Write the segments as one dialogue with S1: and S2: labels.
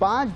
S1: 5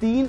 S1: 3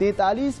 S1: 43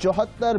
S1: 74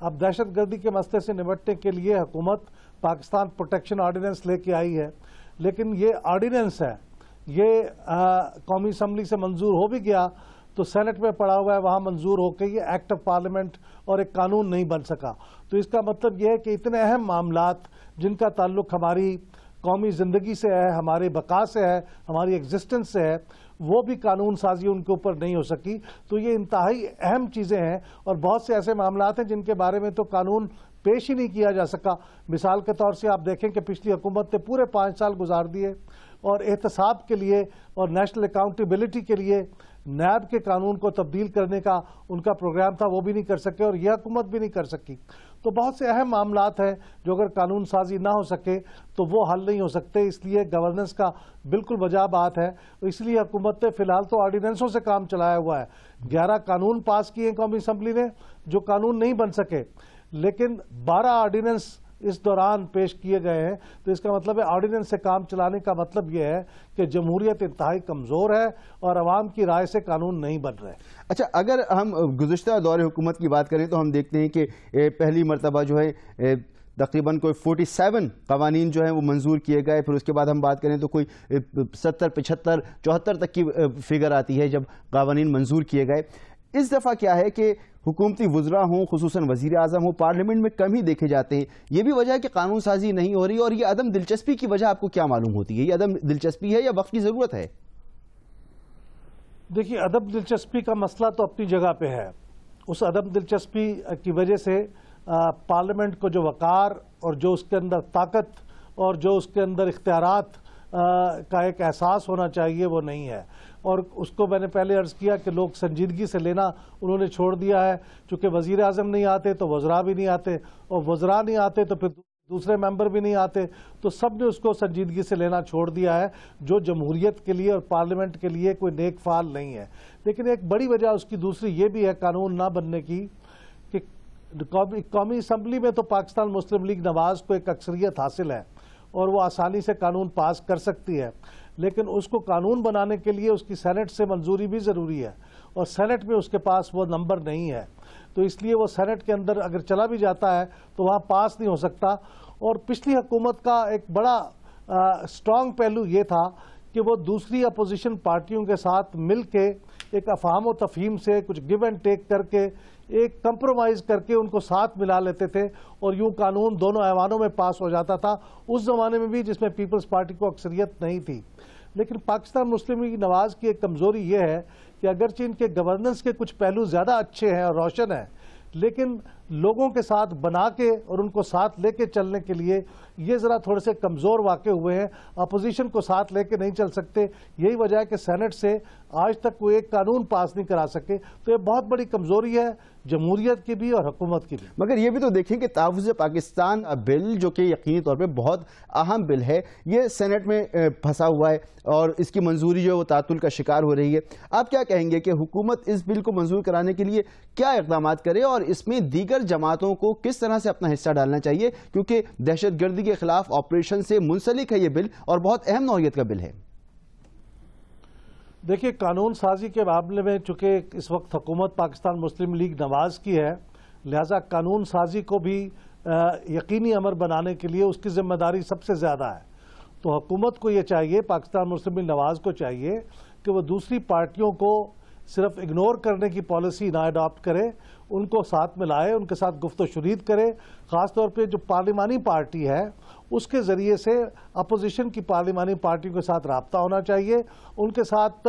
S2: اب دہشت گردی کے مسئلے سے نمٹنے کے لیے حکومت پاکستان پروٹیکشن آرڈیننس لے کے آئی ہے، لیکن یہ آرڈیننس ہے، یہ قومی اسمبلی سے منظور ہو بھی گیا تو سینٹ میں پڑا ہوا ہے، وہاں منظور ہو کے یہ ایکٹ آف پارلیمنٹ اور ایک قانون نہیں بن سکا۔ تو اس کا مطلب یہ ہے کہ اتنے اہم معاملات جن کا تعلق ہماری قومی زندگی سے ہے، ہماری بقا سے ہے، ہماری ایگزسٹنس سے ہے، وہ بھی قانون سازی ان کے اوپر نہیں ہو سکی۔ تو یہ انتہائی اہم چیزیں ہیں، اور بہت سے ایسے معاملات ہیں جن کے بارے میں تو قانون پیش ہی نہیں کیا جا سکا۔ مثال کے طور سے آپ دیکھیں کہ پچھلی حکومت نے پورے 5 سال گزار دیے، اور احتساب کے لیے اور نیشنل اکاؤنٹیبلٹی کے لیے نیب کے قانون کو تبدیل کرنے کا ان کا پروگرام تھا، وہ بھی نہیں کر سکے، اور یہ حکومت بھی نہیں کر سکی۔ تو بہت سے اہم معاملات ہیں جو اگر قانون سازی نہ ہو سکے تو وہ حل نہیں ہو سکتے، اس لیے گورننس کا بالکل وجہ بات ہے۔ اس لیے حکومت نے فی الحال تو آرڈیننسوں سے کام چلایا ہوا ہے، 11 قانون پاس کیے قومی اسمبلی نے جو قانون نہیں بن سکے، لیکن 12 آرڈیننس اس دوران پیش کیے گئے ہیں۔ تو اس کا مطلب ہے آرڈیننس سے کام چلانے کا مطلب یہ ہے کہ جمہوریت انتہائی کمزور ہے اور عوام کی رائے سے قانون نہیں بن رہے۔
S1: اچھا، اگر ہم گزشتہ دور حکومت کی بات کریں تو ہم دیکھتے ہیں کہ پہلی مرتبہ جو ہے تقریباً کوئی 47 قوانین جو ہیں وہ منظور کیے گئے، پھر اس کے بعد ہم بات کریں تو کوئی 70 75 74 تک کی فگر آتی ہے جب قوانین منظور کیے گئے۔ اس دفعہ کیا ہے کہ حکومتی وزراء ہوں، خصوصاً وزیر اعظم ہوں، پارلیمنٹ میں کم ہی دیکھے جاتے ہیں۔ یہ بھی وجہ ہے کہ قانون سازی نہیں ہو رہی، اور یہ عدم دلچسپی کی وجہ آپ کو کیا معلوم ہوتی ہے؟ یہ عدم دلچسپی ہے یا وقت کی ضرورت ہے؟
S2: دیکھیے، عدم دلچسپی کا مسئلہ تو اپنی جگہ پہ ہے۔ اس عدم دلچسپی کی وجہ سے پارلیمنٹ کو جو وقار اور جو اس کے اندر طاقت اور جو اس کے اندر اختیارات کا ایک احساس ہونا چاہیے وہ نہیں ہے، اور اس کو میں نے پہلے عرض کیا کہ لوگ سنجیدگی سے لینا انہوں نے چھوڑ دیا ہے۔ چونکہ وزیر اعظم نہیں آتے تو وزراء بھی نہیں آتے، اور وزراء نہیں آتے تو پھر دوسرے ممبر بھی نہیں آتے، تو سب نے اس کو سنجیدگی سے لینا چھوڑ دیا ہے، جو جمہوریت کے لیے اور پارلیمنٹ کے لیے کوئی نیک فعال نہیں ہے۔ لیکن ایک بڑی وجہ اس کی دوسری یہ بھی ہے قانون نہ بننے کی کہ قومی اسمبلی میں تو پاکستان مسلم لیگ نواز کو ایک اکثریت حاصل ہے اور وہ آسانی سے قانون پاس کر سکتی ہے، لیکن اس کو قانون بنانے کے لیے اس کی سینٹ سے منظوری بھی ضروری ہے، اور سینٹ میں اس کے پاس وہ نمبر نہیں ہے۔ تو اس لیے وہ سینٹ کے اندر اگر چلا بھی جاتا ہے تو وہاں پاس نہیں ہو سکتا۔ اور پچھلی حکومت کا ایک بڑا سٹرونگ پہلو یہ تھا کہ وہ دوسری اپوزیشن پارٹیوں کے ساتھ مل کے ایک افہام و تفہیم سے کچھ گیو اینڈ ٹیک کر کے ایک کمپرومائز کر کے ان کو ساتھ ملا لیتے تھے، اور یوں قانون دونوں ایوانوں میں پاس ہو جاتا تھا، اس زمانے میں بھی جس میں پیپلز پارٹی کو اکثریت نہیں تھی۔ لیکن پاکستان مسلم لیگ نواز کی ایک کمزوری یہ ہے کہ اگرچہ ان کے گورننس کے کچھ پہلو زیادہ اچھے ہیں اور روشن ہیں، لیکن لوگوں کے ساتھ بنا کے اور ان کو ساتھ لے کے چلنے کے لیے یہ ذرا تھوڑے سے کمزور واقع ہوئے ہیں، اپوزیشن کو ساتھ لے کے نہیں چل سکتے۔ یہی وجہ ہے کہ سینٹ سے آج تک کوئی ایک قانون پاس نہیں کرا سکے۔ تو یہ بہت بڑی کمزوری ہے جمہوریت کی بھی اور حکومت کی بھی۔
S1: مگر یہ بھی تو دیکھیں کہ تحفظ پاکستان بل جو کہ یقینی طور پہ بہت اہم بل ہے، یہ سینٹ میں پھنسا ہوا ہے اور اس کی منظوری جو ہے وہ تعطل کا شکار ہو رہی ہے۔ آپ کیا کہیں گے کہ حکومت اس بل کو منظور کرانے کے لیے کیا اقدامات کرے اور اس میں دیگر جماعتوں کو کس طرح سے اپنا حصہ ڈالنا چاہیے؟ کیونکہ دہشت گردی کے خلاف آپریشن سے منسلک ہے یہ بل اور بہت اہم نوعیت کا بل ہے۔
S2: دیکھیے، قانون سازی کے معاملے میں چونکہ اس وقت حکومت پاکستان مسلم لیگ نواز کی ہے، لہذا قانون سازی کو بھی یقینی امر بنانے کے لیے اس کی ذمہ داری سب سے زیادہ ہے۔ تو حکومت کو یہ چاہیے، پاکستان مسلم لیگ نواز کو چاہیے کہ وہ دوسری پارٹیوں کو صرف اگنور کرنے کی پالیسی نہ اڈاپٹ کرے، ان کو ساتھ میں لائے، ان کے ساتھ گفت و شنید کرے۔ خاص طور پہ جو پارلیمانی پارٹی ہے اس کے ذریعے سے اپوزیشن کی پارلیمانی پارٹیوں کے ساتھ رابطہ ہونا چاہیے، ان کے ساتھ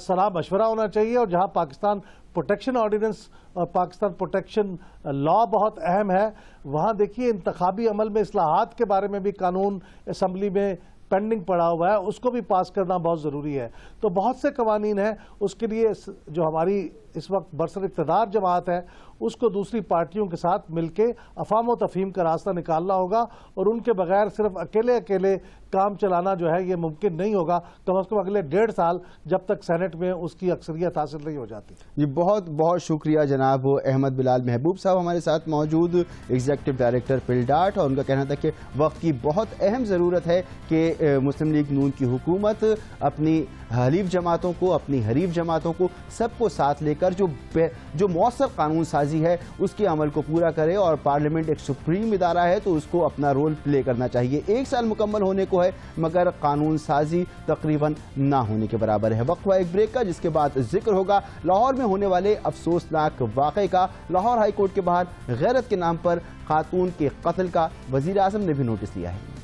S2: صلاح مشورہ ہونا چاہیے، اور جہاں پاکستان پروٹیکشن آرڈیننس اور پاکستان پروٹیکشن لا بہت اہم ہے، وہاں دیکھیے انتخابی عمل میں اصلاحات کے بارے میں بھی قانون اسمبلی میں پینڈنگ پڑا ہوا ہے، اس کو بھی پاس کرنا بہت ضروری ہے۔ تو بہت سے قوانین ہیں، اس کے لیے جو ہماری اس وقت برسر اقتدار جماعت ہے اس کو دوسری پارٹیوں کے ساتھ مل کے افہام و تفہیم کا راستہ نکالنا ہوگا، اور ان کے بغیر صرف اکیلے کام چلانا جو ہے یہ ممکن نہیں ہوگا، کم از کم اگلے 1.5 سال جب تک سینٹ میں اس کی اکثریت حاصل نہیں ہو جاتی۔
S1: جی بہت بہت شکریہ جناب احمد بلال محبوب صاحب ہمارے ساتھ موجود، ایگزیکٹو ڈائریکٹر پل ڈاٹ، اور ان کا کہنا تھا کہ وقت کی بہت اہم ضرورت ہے کہ مسلم لیگ نون کی حکومت اپنی حلیف جماعتوں کو، اپنی حریف جماعتوں کو سب کو ساتھ لے کر کر جو مؤثر قانون سازی ہے اس کے عمل کو پورا کرے، اور پارلیمنٹ ایک سپریم ادارہ ہے تو اس کو اپنا رول پلے کرنا چاہیے۔ 1 سال مکمل ہونے کو ہے مگر قانون سازی تقریباً نہ ہونے کے برابر ہے۔ وقفہ ایک بریک کا، جس کے بعد ذکر ہوگا لاہور میں ہونے والے افسوسناک واقعے کا۔ لاہور ہائی کورٹ کے باہر غیرت کے نام پر خاتون کے قتل کا وزیر اعظم نے بھی نوٹس لیا ہے۔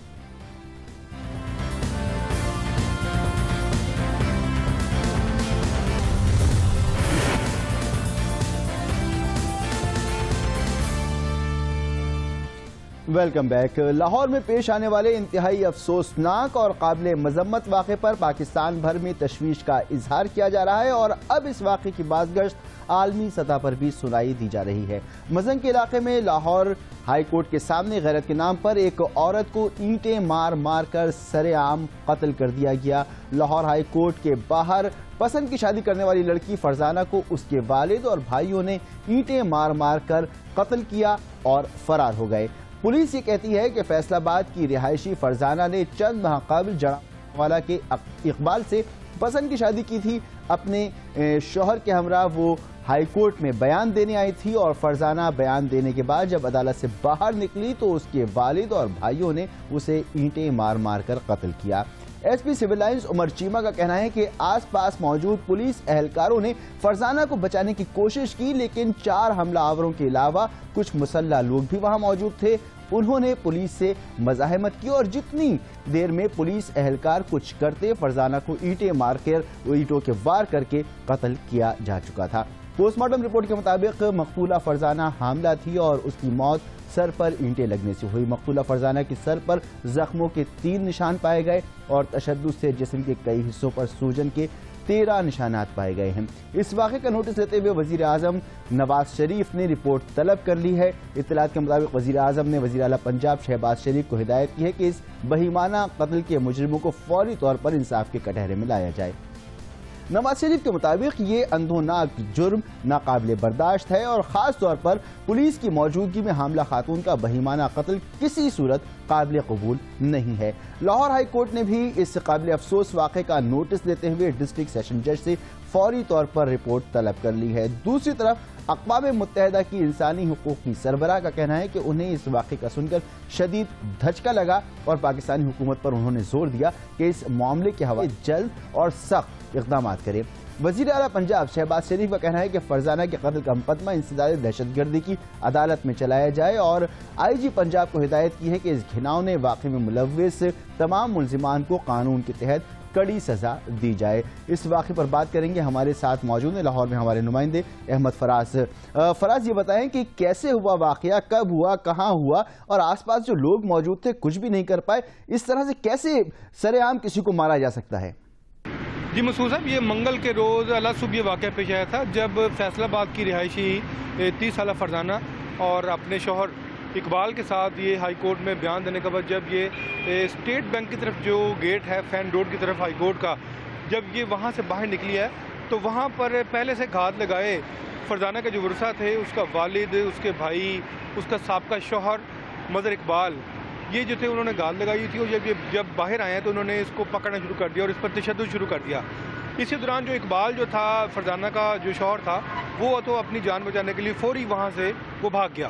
S1: Welcome back. لاہور میں پیش آنے والے انتہائی افسوسناک اور قابل مذمت واقعے پر پاکستان بھر میں تشویش کا اظہار کیا جا رہا ہے، اور اب اس واقعے کی بازگشت عالمی سطح پر بھی سنائی دی جا رہی ہے۔ مزنگ کے علاقے میں لاہور ہائی کورٹ کے سامنے غیرت کے نام پر ایک عورت کو اینٹیں مار مار کر سرے عام قتل کر دیا گیا۔ لاہور ہائی کورٹ کے باہر پسند کی شادی کرنے والی لڑکی فرزانہ کو اس کے والد اور بھائیوں نے اینٹیں مار مار کر قتل کیا اور فرار ہو گئے۔ پولیس یہ کہتی ہے کہ فیصل آباد کی رہائشی فرزانہ نے چند ماہ قبل جڑانوالہ کے اقبال سے پسند کی شادی کی تھی۔ اپنے شوہر کے ہمراہ وہ ہائی کورٹ میں بیان دینے آئی تھی، اور فرزانہ بیان دینے کے بعد جب عدالت سے باہر نکلی تو اس کے والد اور بھائیوں نے اسے اینٹیں مار مار کر قتل کیا۔ ایس پی سول لائنز عمر چیمہ کا کہنا ہے کہ آس پاس موجود پولیس اہلکاروں نے فرزانہ کو بچانے کی کوشش کی، لیکن 4 حملہ آوروں کے علاوہ کچھ مسلح لوگ بھی وہاں موجود تھے۔ انہوں نے پولیس سے مزاحمت کی، اور جتنی دیر میں پولیس اہلکار کچھ کرتے فرزانہ کو اینٹوں کے وار کر کے قتل کیا جا چکا تھا۔ پوسٹ مارٹم رپورٹ کے مطابق مقتولہ فرزانہ حاملہ تھی اور اس کی موت سر پر اینٹیں لگنے سے ہوئی۔ مقتولہ فرزانہ کی سر پر زخموں کے 3 نشان پائے گئے، اور تشدد سے جسم کے کئی حصوں پر سوجن کے 13 نشانات پائے گئے ہیں۔ اس واقعے کا نوٹس لیتے ہوئے وزیر اعظم نواز شریف نے رپورٹ طلب کر لی ہے۔ اطلاعات کے مطابق وزیر اعظم نے وزیر اعلیٰ پنجاب شہباز شریف کو ہدایت کی ہے کہ اس بہیمانہ قتل کے مجرموں کو فوری طور پر انصاف کے کٹہرے میں لایا جائے۔ نواز شریف کے مطابق یہ اندھوناک جرم ناقابل برداشت ہے، اور خاص طور پر پولیس کی موجودگی میں حاملہ خاتون کا بہیمانہ قتل کسی صورت قابل قبول نہیں ہے۔ لاہور ہائی کورٹ نے بھی اس قابل افسوس واقعے کا نوٹس لیتے ہوئے ڈسٹرکٹ سیشن جج سے فوری طور پر رپورٹ طلب کر لی ہے۔ دوسری طرف اقوام متحدہ کی انسانی حقوق کی سربراہ کا کہنا ہے کہ انہیں اس واقعے کا سن کر شدید دھچکا لگا، اور پاکستانی حکومت پر انہوں نے زور دیا کہ اس معاملے کے حوالے جلد اور سخت اقدامات کرے۔ وزیر اعلیٰ پنجاب شہباز شریف کا کہنا ہے کہ فرزانہ کے قتل کا مقدمہ انسداد دہشت گردی کی عدالت میں چلایا جائے، اور آئی جی پنجاب کو ہدایت کی ہے کہ اس گھناؤنے واقعے میں ملوث تمام ملزمان کو قانون کے تحت کڑی سزا دی جائے۔ اس واقعے پر بات کریں گے، ہمارے ساتھ موجود ہیں لاہور میں ہمارے نمائندے احمد فراز۔ فراز، یہ بتائیں کہ کیسے ہوا واقعہ، کب ہوا، کہاں ہوا، اور آس پاس جو لوگ موجود تھے کچھ بھی نہیں کر پائے، اس طرح سے کیسے سرے عام کسی کو مارا جا سکتا ہے؟
S3: جی مسعود صاحب، یہ منگل کے روز صبح یہ واقعہ پیش آیا تھا جب فیصل آباد کی رہائشی 30 سالہ فرزانہ اور اپنے شوہر اقبال کے ساتھ یہ ہائی کورٹ میں بیان دینے کے بعد جب یہ اسٹیٹ بینک کی طرف جو گیٹ ہے فین روڈ کی طرف ہائی کورٹ کا، جب یہ وہاں سے باہر نکلی ہے تو وہاں پر پہلے سے گھات لگائے فرزانہ کے جو ورثہ تھے، اس کا والد، اس کے بھائی، اس کا سابقہ شوہر مظہر اقبال، یہ جو تھے انہوں نے گھات لگائی تھی، اور جب باہر آئے ہیں تو انہوں نے اس کو پکڑنا شروع کر دیا اور اس پر تشدد شروع کر دیا۔ اسی دوران جو اقبال جو تھا، فرزانہ کا جو شوہر تھا، وہ تو اپنی جان بچانے کے لیے فوری وہاں سے وہ بھاگ گیا،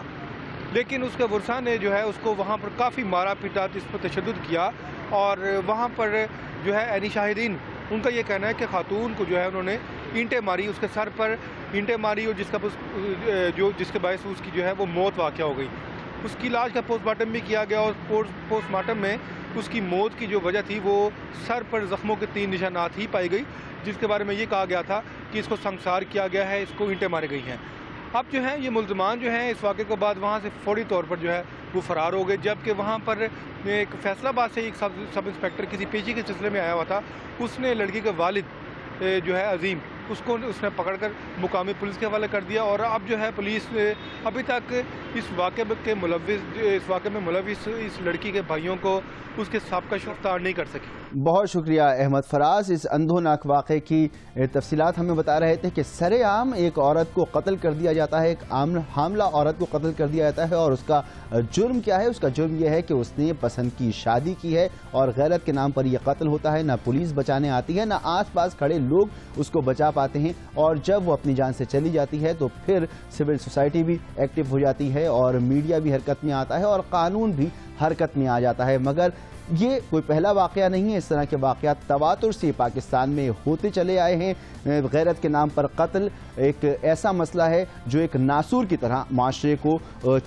S3: لیکن اس کے ورثہ نے جو ہے اس کو وہاں پر کافی مارا پیٹا، اس پر تشدد کیا، اور وہاں پر جو ہے عینی شاہدین ان کا یہ کہنا ہے کہ خاتون کو جو ہے انہوں نے اینٹیں ماری، اس کے سر پر اینٹیں ماری، اور جس کے باعث اس کی جو ہے وہ موت واقع ہو گئی۔ اس کی لاش کا پوسٹ مارٹم بھی کیا گیا، اور پوسٹ مارٹم میں اس کی موت کی جو وجہ تھی وہ سر پر زخموں کے 3 نشانات ہی پائی گئی، جس کے بارے میں یہ کہا گیا تھا کہ اس کو سنگسار کیا گیا ہے، اس کو اینٹیں ماری گئی ہیں۔ اب جو ہے یہ ملزمان جو ہیں اس واقعے کے بعد وہاں سے فوری طور پر جو ہے وہ فرار ہو گئے، جبکہ وہاں پر ایک فیصل آباد سے ایک سب انسپیکٹر کسی پیشی کے سلسلے میں آیا ہوا تھا، اس نے لڑکی کے والد جو ہے عظیم، اس نے پکڑ کر مقامی پولیس کے حوالے کر دیا، اور اب جو ہے پولیس ابھی تک اس واقعے میں ملوث اس لڑکی کے بھائیوں کو اس کے سابقہ گرفتار نہیں کر سکی۔
S1: بہت شکریہ احمد فراز. اس اندھوناک واقعے کی تفصیلات ہمیں بتا رہے تھے کہ سر عام ایک عورت کو قتل کر دیا جاتا ہے, ایک حاملہ عورت کو قتل کر دیا جاتا ہے, اور اس کا جرم کیا ہے؟ اس کا جرم یہ ہے کہ اس نے پسند کی شادی کی ہے اور غیرت کے نام پر یہ قتل ہوتا ہے. نہ پولیس بچانے آتی ہے, نہ آس پاس کھڑے لوگ اس کو بچا پاتے ہیں, اور جب وہ اپنی جان سے چلی جاتی ہے تو پھر سول سوسائٹی بھی ایکٹیو ہو جاتی ہے اور میڈیا بھی حرکت میں آتا ہے اور قانون بھی حرکت میں آ جاتا ہے. مگر یہ کوئی پہلا واقعہ نہیں ہے. اس طرح کے واقعات تواتر سے پاکستان میں ہوتے چلے آئے ہیں. غیرت کے نام پر قتل ایک ایسا مسئلہ ہے جو ایک ناسور کی طرح معاشرے کو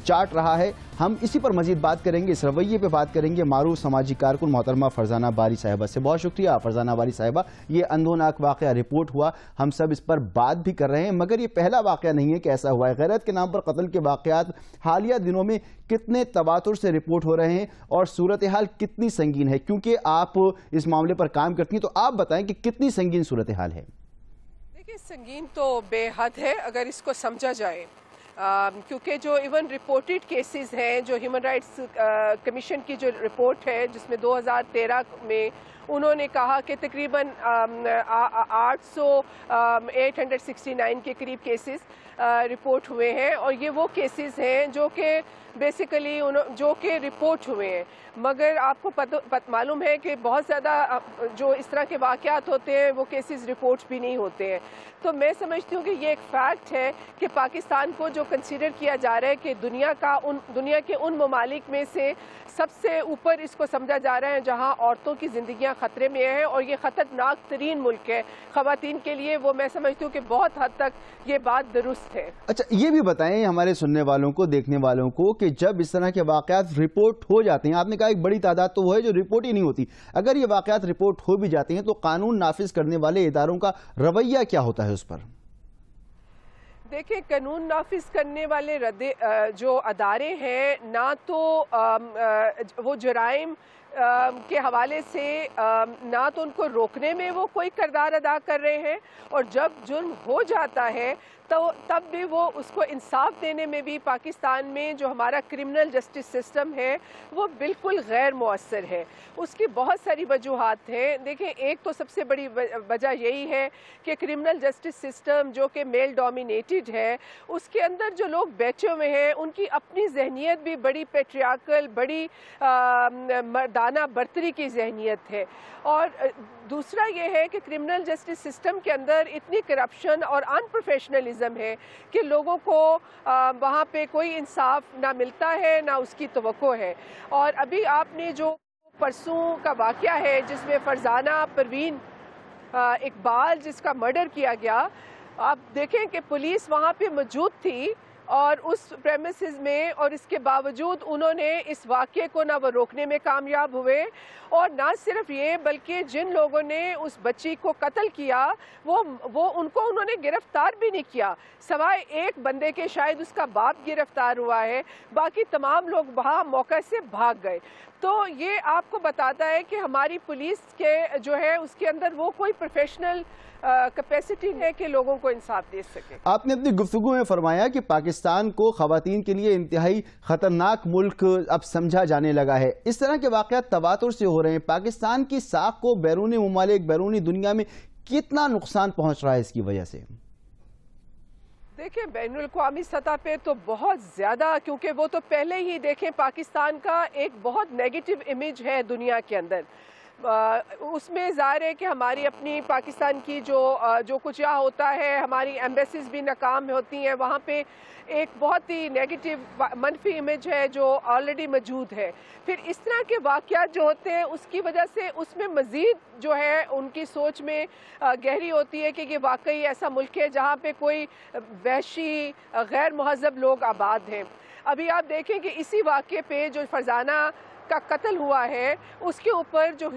S1: چاٹ رہا ہے. ہم اسی پر مزید بات کریں گے, اس رویے پہ بات کریں گے معروف سماجی کارکن محترمہ فرزانہ باری صاحبہ سے. بہت شکریہ فرزانہ باری صاحبہ. یہ اندھوناک واقعہ رپورٹ ہوا, ہم سب اس پر بات بھی کر رہے ہیں, مگر یہ پہلا واقعہ نہیں ہے کہ ایسا ہوا ہے. غیرت کے نام پر قتل کے واقعات حالیہ دنوں میں کتنے تواتر سے رپورٹ ہو رہے ہیں اور صورتحال کتنی سنگین ہے؟ کیونکہ آپ اس معاملے پر کام کرتی ہیں, تو آپ بتائیں کہ کتنی سنگین صورتحال ہے.
S4: دیکھیں, سنگین تو بے حد ہے اگر اس کو سمجھا جائے, کیونکہ جو ایون رپورٹڈ کیسز ہیں, جو ہیومن رائٹس کمیشن کی جو رپورٹ ہے جس میں 2013 میں انہوں نے کہا کہ تقریباً 869 کے قریب کیسز رپورٹ ہوئے ہیں, اور یہ وہ کیسز ہیں جو کہ بیسیکلی جو کہ رپورٹ ہوئے ہیں. مگر آپ کو معلوم ہے کہ بہت زیادہ جو اس طرح کے واقعات ہوتے ہیں وہ کیسز رپورٹ بھی نہیں ہوتے ہیں. تو میں سمجھتی ہوں کہ یہ ایک فیکٹ ہے کہ پاکستان کو جو کنسیڈر کیا جا رہا ہے کہ دنیا کے ان ممالک میں سے سب سے اوپر اس کو سمجھا جا رہا ہے جہاں عورتوں کی زندگیاں خطرے میں ہیں, اور یہ خطرناک ترین ملک ہے خواتین کے لیے, وہ میں سمجھتی ہوں کہ بہت حد تک یہ بات درست ہے.
S1: اچھا, یہ بھی بتائیں ہمارے سننے والوں کو, دیکھنے والوں کو, کہ جب اس طرح کے واقعات رپورٹ ہو جاتے ہیں, آپ نے کہا ایک بڑی تعداد تو وہ ہے جو رپورٹ ہی نہیں ہوتی, اگر یہ واقعات رپورٹ ہو بھی جاتے ہیں تو قانون نافذ کرنے والے اداروں کا رویہ کیا ہوتا ہے اس پر؟
S4: دیکھیں, قانون نافذ کرنے والے جو ادارے ہیں, نہ تو وہ جرائم کے حوالے سے نہ تو ان کو روکنے میں وہ کوئی کردار ادا کر رہے ہیں, اور جب جرم ہو جاتا ہے تو تب بھی وہ اس کو انصاف دینے میں بھی پاکستان میں جو ہمارا کرمنل جسٹس سسٹم ہے وہ بالکل غیر مؤثر ہے. اس کی بہت ساری وجوہات ہیں. دیکھیں, ایک تو سب سے بڑی وجہ یہی ہے کہ کرمنل جسٹس سسٹم جو کہ میل ڈومینیٹڈ ہے, اس کے اندر جو لوگ بیٹھے ہوئے ہیں ان کی اپنی ذہنیت بھی بڑی پیٹریارکل, بڑی مردانہ برتری کی ذہنیت ہے. اور دوسرا یہ ہے کہ کرمنل جسٹس سسٹم کے اندر اتنی کرپشن اور ان پروفیشنلزم ہے کہ لوگوں کو وہاں پہ کوئی انصاف نہ ملتا ہے نہ اس کی توقع ہے. اور ابھی آپ نے جو پرسوں کا واقعہ ہے جس میں فرزانہ پروین اقبال جس کا مرڈر کیا گیا, آپ دیکھیں کہ پولیس وہاں پہ موجود تھی اور اس پریمیسز میں, اور اس کے باوجود انہوں نے اس واقعے کو نہ وہ روکنے میں کامیاب ہوئے, اور نہ صرف یہ بلکہ جن لوگوں نے اس بچی کو قتل کیا وہ ان کو انہوں نے گرفتار بھی نہیں کیا, سوائے ایک بندے کے, شاید اس کا باپ گرفتار ہوا ہے, باقی تمام لوگ وہاں موقع سے بھاگ گئے. تو یہ آپ کو بتاتا ہے کہ ہماری پولیس کے جو ہے اس کے اندر وہ کوئی پروفیشنل کیپیسٹی ہے کہ لوگوں کو انصاف دے سکے.
S1: آپ نے اپنی گفتگو میں فرمایا کہ پاکستان کو خواتین کے لیے انتہائی خطرناک ملک اب سمجھا جانے لگا ہے. اس طرح کے واقعات تواتر سے ہو رہے ہیں. پاکستان کی ساکھ کو بیرونی ممالک, بیرونی دنیا میں کتنا نقصان پہنچ رہا ہے اس کی وجہ سے؟
S4: دیکھیں, بین الاقوامی سطح پہ تو بہت زیادہ, کیونکہ وہ تو پہلے ہی دیکھیں پاکستان کا ایک بہت نیگیٹو امیج ہے دنیا کے اندر. اس میں ظاہر ہے کہ ہماری اپنی پاکستان کی جو کچھ یہاں ہوتا ہے, ہماری ایمبیسیز بھی ناکام ہوتی ہیں, وہاں پہ ایک بہت ہی نیگیٹو منفی امیج ہے جو آلریڈی موجود ہے. پھر اس طرح کے واقعات جو ہوتے ہیں اس کی وجہ سے اس میں مزید جو ہے ان کی سوچ میں گہری ہوتی ہے کہ یہ واقعی ایسا ملک ہے جہاں پہ کوئی وحشی غیر مہذب لوگ آباد ہیں. ابھی آپ دیکھیں کہ اسی واقعے پہ جو فرزانہ کا قتل ہوا ہے اس کے اوپر جو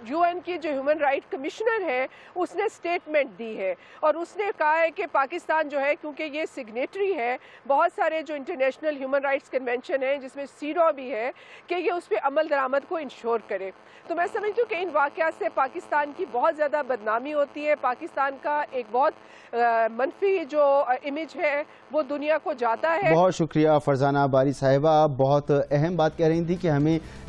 S4: یو این کی جو ہیومن رائٹ کمشنر ہے اس نے سٹیٹمنٹ دی ہے, اور اس نے کہا ہے کہ پاکستان جو ہے کیونکہ یہ سگنیٹری ہے بہت سارے جو انٹرنیشنل ہیومن رائٹس کنونشن ہیں جس میں سیڈو بھی ہے, کہ یہ اس پہ عمل درآمد کو انشور کرے. تو میں سمجھتی ہوں کہ ان واقعات سے پاکستان کی بہت زیادہ بدنامی ہوتی ہے. پاکستان کا ایک بہت منفی جو امیج ہے وہ دنیا کو جاتا ہے.
S1: بہت شکریہ فرزانہ باری صاحبہ. آپ بہت اہم بات کہہ رہی تھی کہ ہمیں